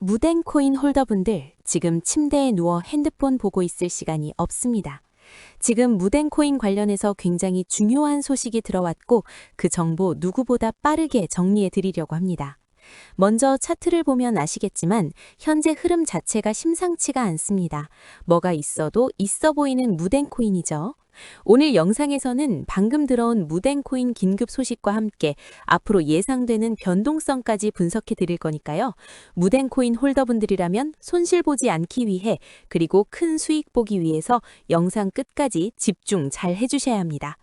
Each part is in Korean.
무덴코인 홀더분들, 지금 침대에 누워 핸드폰 보고 있을 시간이 없습니다. 지금 무덴코인 관련해서 굉장히 중요한 소식이 들어왔고 그 정보 누구보다 빠르게 정리해 드리려고 합니다. 먼저 차트를 보면 아시겠지만 현재 흐름 자체가 심상치가 않습니다. 뭐가 있어도 있어 보이는 무덴코인이죠. 오늘 영상에서는 방금 들어온 무덴코인 긴급 소식과 함께 앞으로 예상되는 변동성까지 분석해 드릴 거니까요. 무덴코인 홀더분들이라면 손실 보지 않기 위해 그리고 큰 수익 보기 위해서 영상 끝까지 집중 잘 해주셔야 합니다.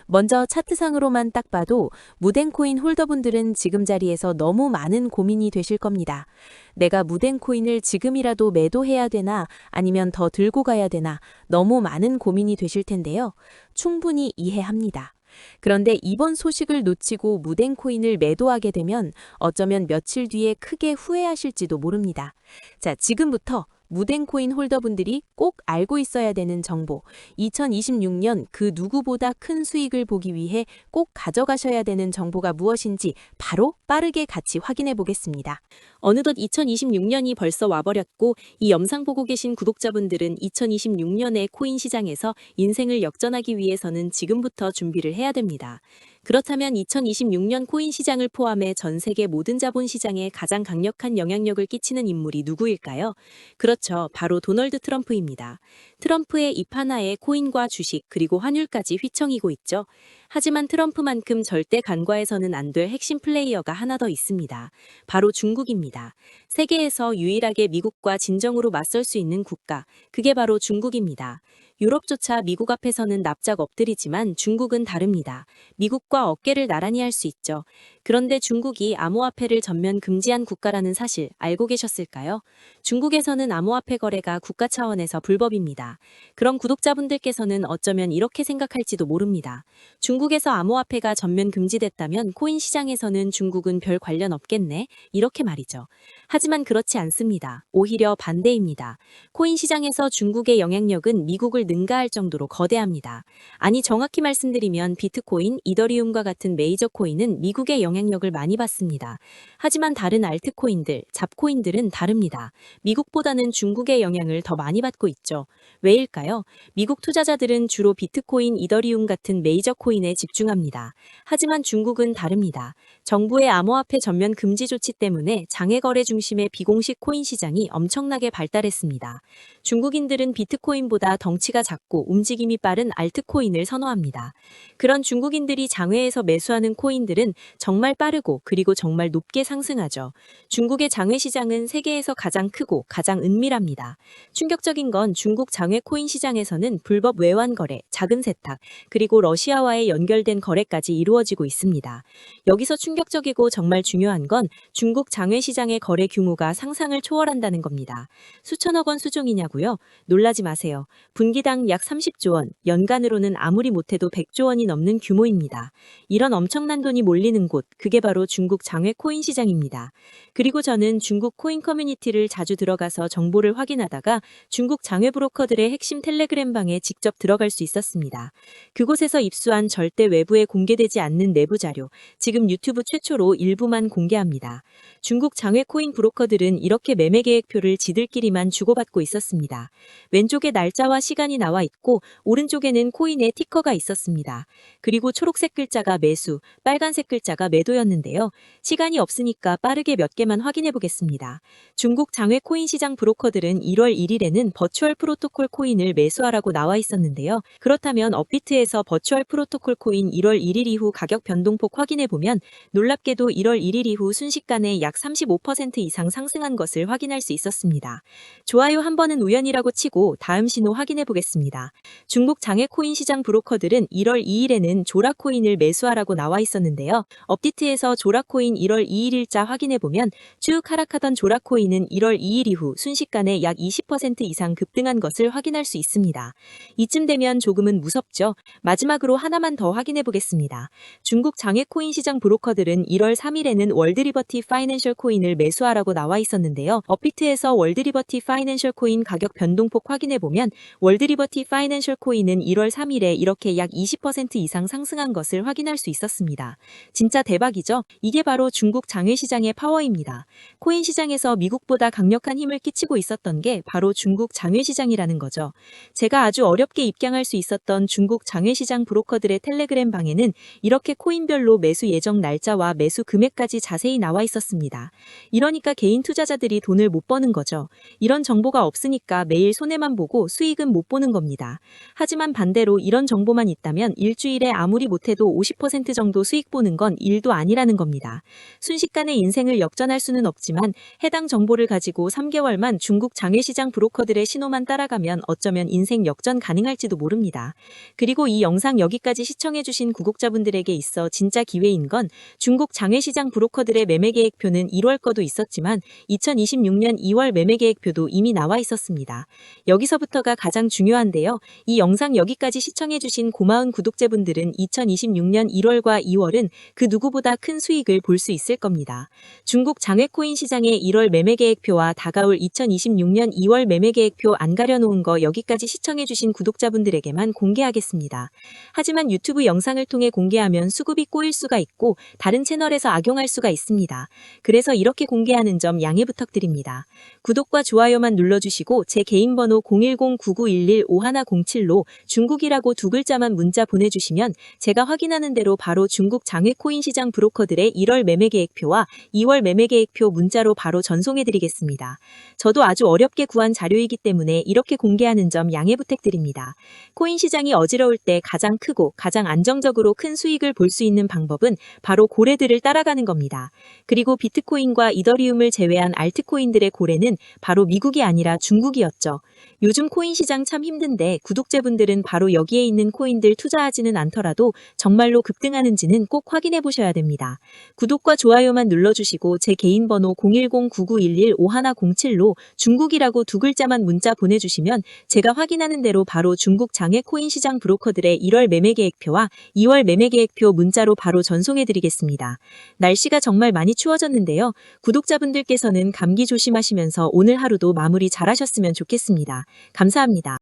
먼저 차트상으로만 딱 봐도 무덴코인 홀더분들은 지금 자리에서 너무 많은 고민이 되실 겁니다. 내가 무덴코인을 지금이라도 매도해야 되나 아니면 더 들고 가야 되나 너무 많은 고민이 되실 텐데요. 충분히 이해합니다. 그런데 이번 소식을 놓치고 무덴코인을 매도하게 되면 어쩌면 며칠 뒤에 크게 후회하실지도 모릅니다. 자, 지금부터 무덴코인 홀더분들이 꼭 알고 있어야 되는 정보, 2026년 그 누구보다 큰 수익을 보기 위해 꼭 가져가셔야 되는 정보가 무엇인지 바로 빠르게 같이 확인해 보겠습니다. 어느덧 2026년이 벌써 와버렸고 이 영상 보고 계신 구독자분들은 2026년의 코인 시장에서 인생을 역전하기 위해서는 지금부터 준비를 해야 됩니다. 그렇다면 2026년 코인 시장을 포함해 전 세계 모든 자본 시장에 가장 강력한 영향력을 끼치는 인물이 누구일까요? 그렇죠. 바로 도널드 트럼프입니다. 트럼프의 입 하나에 코인과 주식 그리고 환율까지 휘청이고 있죠. 하지만 트럼프만큼 절대 간과해서는 안 될 핵심 플레이어가 하나 더 있습니다. 바로 중국입니다. 세계에서 유일하게 미국과 진정으로 맞설 수 있는 국가, 그게 바로 중국입니다. 유럽조차 미국 앞에서는 납작 엎드리지만 중국은 다릅니다. 미국과 어깨를 나란히 할 수 있죠. 그런데 중국이 암호화폐를 전면 금지한 국가라는 사실 알고 계셨을까요? 중국에서는 암호화폐 거래가 국가 차원에서 불법입니다. 그럼 구독자분들께서는 어쩌면 이렇게 생각할지도 모릅니다. 중국에서 암호화폐가 전면 금지됐다면 코인 시장에서는 중국은 별 관련 없겠네? 이렇게 말이죠. 하지만 그렇지 않습니다. 오히려 반대입니다. 코인 시장에서 중국의 영향력은 미국을 능가할 정도로 거대합니다. 아니 정확히 말씀드리면 비트코인, 이더리움과 같은 메이저 코인은 미국의 영향력을 많이 받습니다. 하지만 다른 알트코인들, 잡코인들은 다릅니다. 미국보다는 중국의 영향을 더 많이 받고 있죠. 왜일까요? 미국 투자자들은 주로 비트코인, 이더리움 같은 메이저 코인에 집중합니다. 하지만 중국은 다릅니다. 정부의 암호화폐 전면 금지 조치 때문에 장외 거래 중심의 비공식 코인 시장이 엄청나게 발달했습니다. 중국인들은 비트코인보다 덩치가 작고 움직임이 빠른 알트코인을 선호합니다. 그런 중국인들이 장외에서 매수하는 코인들은 정말 빠르고 그리고 정말 높게 상승하죠. 중국의 장외 시장은 세계에서 가장 크고 가장 은밀합니다. 충격적인 건 중국 장외 코인 시장에서는 불법 외환 거래, 자금 세탁, 그리고 러시아와의 연결된 거래까지 이루어지고 있습니다. 여기서 충격적이고 정말 중요한 건 중국 장외 시장의 거래 규모가 상상을 초월한다는 겁니다. 수천억 원 수준이냐고요? 놀라지 마세요. 분기당 약 30조 원, 연간으로는 아무리 못해도 100조 원이 넘는 규모입니다. 이런 엄청난 돈이 몰리는 곳, 그게 바로 중국 장외 코인 시장입니다. 그리고 저는 중국 코인 커뮤니티를 자주 들어가서 정보를 확인하다가 중국 장외 브로커들의 핵심 텔레그램 방에 직접 들어갈 수 있었습니다. 그곳에서 입수한 절대 외부에 공개되지 않는 내부 자료, 지금 유튜브 최초로 일부만 공개합니다. 중국 장외 코인 브로커들은 이렇게 매매 계획표를 지들끼리만 주고받고 있었습니다. 왼쪽에 날짜와 시간이 나와 있고 오른쪽에는 코인의 티커가 있었습니다. 그리고 초록색 글자가 매수, 빨간색 글자가 매도였는데요. 시간이 없으니까 빠르게 몇 개만 확인해 보겠습니다. 중국 장외 코인 시장 브로커들은 1월 1일에는 버추얼 프로토콜 코인을 매수하라고 나와 있었는데요. 그렇다면 업비트에서 버추얼 프로토콜 코인 1월 1일 이후 가격 변동폭 확인해 보면 놀랍게도 1월 1일 이후 순식간에 약 35% 이상 상승한 것을 확인할 수 있었습니다. 좋아요 한 번은 우연이라고 치고 다음 신호 확인해 보겠습니다. 중국 장외 코인 시장 브로커들은 1월 2일에는 조라 코인을 매수하라고 나와 있었는데요. 업비트에서 조라 코인 1월 2일 일자 확인해 보면 쭉 하락하던 조라 코인은 1월 2일 이후 순식간에 약 20% 이상 급등한 것을 확인할 수 있습니다. 이쯤 되면 조금은 무섭죠. 마지막으로 하나만 더 확인해 보겠습니다. 중국 장외 코인 시장 브로커들은 브로커들은 1월 3일에는 월드리버티 파이낸셜 코인을 매수하라고 나와 있었는데요. 업비트에서 월드리버티 파이낸셜 코인 가격 변동폭 확인해보면 월드리버티 파이낸셜 코인은 1월 3일에 이렇게 약 20% 이상 상승한 것을 확인할 수 있었습니다. 진짜 대박이죠? 이게 바로 중국 장외시장의 파워입니다. 코인 시장에서 미국보다 강력한 힘을 끼치고 있었던 게 바로 중국 장외시장이라는 거죠. 제가 아주 어렵게 입장할 수 있었던 중국 장외시장 브로커들의 텔레그램 방에는 이렇게 코인별로 매수 예정 날짜와 매수 금액까지 자세히 나와 있었습니다. 이러니까 개인 투자자들이 돈을 못 버는 거죠. 이런 정보가 없으니까 매일 손해만 보고 수익은 못 보는 겁니다. 하지만 반대로 이런 정보만 있다면 일주일에 아무리 못해도 50% 정도 수익 보는 건 일도 아니라는 겁니다. 순식간에 인생을 역전할 수는 없지만 해당 정보를 가지고 3개월만 중국 장외시장 브로커들의 신호만 따라가면 어쩌면 인생 역전 가능할지도 모릅니다. 그리고 이 영상 여기까지 시청해주신 구독자분들에게 있어 진짜 기회인 건 중국 장외시장 브로커들의 매매 계획표는 1월 거도 있었지만 2026년 2월 매매 계획표도 이미 나와 있었습니다. 여기서부터가 가장 중요한데요. 이 영상 여기까지 시청해주신 고마운 구독자분들은 2026년 1월과 2월은 그 누구보다 큰 수익을 볼 수 있을 겁니다. 중국 장외코인 시장의 1월 매매 계획표와 다가올 2026년 2월 매매 계획표 안 가려놓은 거 여기까지 시청해주신 구독자분들에게만 공개하겠습니다. 하지만 유튜브 영상을 통해 공개하면 수급이 꼬일 수가 있고 다른 채널에서 악용할 수가 있습니다. 그래서 이렇게 공개하는 점 양해 부탁드립니다. 구독과 좋아요만 눌러주시고 제 개인 번호 010-9911-5107로 중국이라고 두 글자만 문자 보내주시면 제가 확인하는 대로 바로 중국 장외코인 시장 브로커들의 1월 매매 계획표와 2월 매매 계획표 문자로 바로 전송해드리겠습니다. 저도 아주 어렵게 구한 자료이기 때문에 이렇게 공개하는 점 양해 부탁드립니다. 코인 시장이 어지러울 때 가장 크고 가장 안정적으로 큰 수익을 볼 수 있는 방법은 바로 고래들을 따라가는 겁니다. 그리고 비트코인과 이더리움을 제외한 알트코인들의 고래는 바로 미국이 아니라 중국이었죠. 요즘 코인 시장 참 힘든데 구독자분들은 바로 여기에 있는 코인들 투자하지는 않더라도 정말로 급등하는지는 꼭 확인해 보셔야 됩니다. 구독과 좋아요만 눌러주시고 제 개인 번호 010-9911-5107로 중국이라고 두 글자만 문자 보내주시면 제가 확인하는 대로 바로 중국 장외 코인 시장 브로커들의 1월 매매 계획표와 2월 매매 계획표 문자로 바로 전송해드리겠습니다. 날씨가 정말 많이 추워졌는데요. 구독자분들께서는 감기 조심하시면서 오늘 하루도 마무리 잘하셨으면 좋겠습니다. 감사합니다.